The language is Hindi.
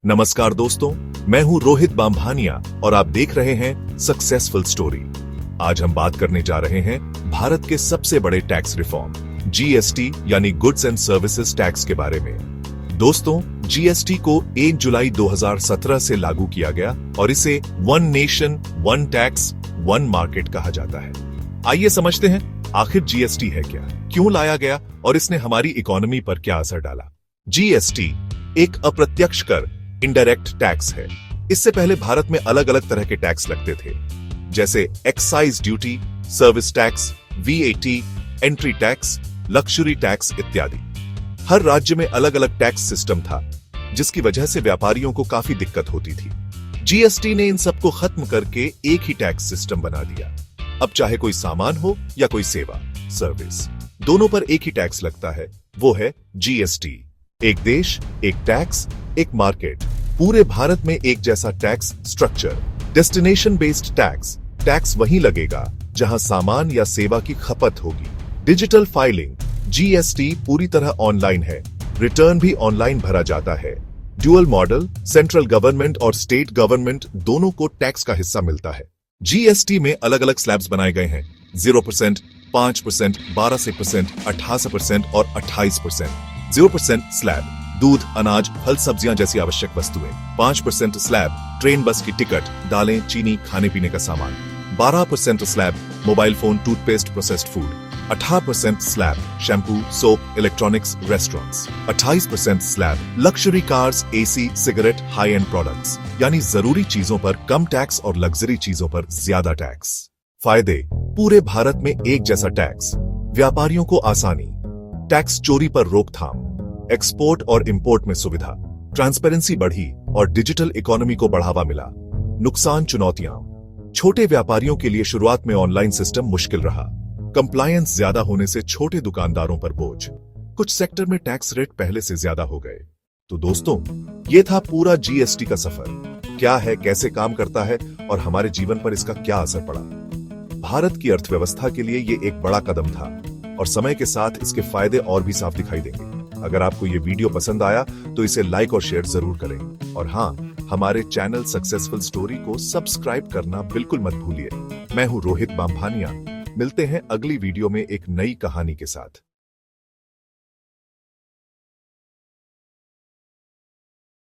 नमस्कार दोस्तों, मैं हूं रोहित बामभानिया और आप देख रहे हैं सक्सेसफुल स्टोरी। आज हम बात करने जा रहे हैं भारत के सबसे बड़े टैक्स रिफॉर्म जीएसटी यानी गुड्स एंड सर्विसेज टैक्स के बारे में। दोस्तों, जीएसटी को 1 जुलाई 2017 से लागू किया गया और इसे one nation one tax one market कहा जाता है। आइए समझते हैं आखिर जीएसटी है क्या, क्यों लाया गया और इसने हमारी इकोनॉमी पर क्या असर डाला। जीएसटी एक अप्रत्यक्ष कर इनडायरेक्ट टैक्स है। इससे पहले भारत में अलग अलग तरह के टैक्स लगते थे, जैसे excise duty, service tax, VAT, entry tax, luxury tax इत्यादि। हर राज्य में अलग अलग टैक्स सिस्टम था, जिसकी वजह से व्यापारियों को काफी दिक्कत होती थी। जीएसटी ने इन सबको खत्म करके एक ही टैक्स सिस्टम बना दिया। अब चाहे कोई सामान हो या कोई सेवा, सर्विस, दोनों पर एक ही टैक्स लगता है, वो है जीएसटी। एक देश, एक टैक्स, एक मार्केट। पूरे भारत में एक जैसा tax structure. Destination based tax, tax वहीं लगेगा जहां सामान या सेवा की खपत होगी। डिजिटल फाइलिंग, जीएसटी पूरी तरह ऑनलाइन है, रिटर्न भी ऑनलाइन भरा जाता है। ड्यूअल मॉडल, सेंट्रल गवर्नमेंट और स्टेट गवर्नमेंट दोनों को टैक्स का हिस्सा मिलता है। जीएसटी में अलग अलग स्लैब्स बनाए गए हैं, 0%, 5%, 12%, 88% और 28%। 0% स्लैब दूध, अनाज, फल, सब्जियां जैसी आवश्यक वस्तुएं। 5% स्लैब ट्रेन, बस की टिकट, दालें, चीनी, खाने पीने का सामान। 12% slab mobile phone, toothpaste, processed food. 18% slab shampoo, soap, electronics, restaurants. 28% slab luxury cars, AC, cigarette, high and products, यानी जरूरी चीजों पर कम टैक्स और लग्जरी चीजों पर ज्यादा टैक्स। फायदे, पूरे भारत में एक जैसा टैक्स, व्यापारियों को आसानी, टैक्स चोरी पर रोकथाम, एक्सपोर्ट और इंपोर्ट में सुविधा, ट्रांसपेरेंसी बढ़ी और डिजिटल इकोनॉमी को बढ़ावा मिला। नुकसान, चुनौतियां, छोटे व्यापारियों के लिए शुरुआत में ऑनलाइन सिस्टम मुश्किल रहा। कंप्लायंस ज्यादा होने से छोटे दुकानदारों पर बोझ। कुछ सेक्टर में टैक्स रेट पहले से ज्यादा हो गए। तो दोस्तों, ये था पूरा जीएसटी का सफर। क्या है, कैसे काम करता है और हमारे जीवन पर इसका क्या असर पड़ा। भारत की अर्थव्यवस्था के लिए ये एक बड़ा कदम था और समय के साथ इसके फायदे और भी साफ दिखाई देंगे। अगर आपको ये वीडियो पसंद आया तो इसे लाइक और शेयर जरूर करें और हाँ, हमारे चैनल सक्सेसफुल स्टोरी को सब्सक्राइब करना बिल्कुल मत भूलिए। मैं हूं रोहित बामभानिया। मिलते हैं अगली वीडियो में एक नई कहानी के साथ।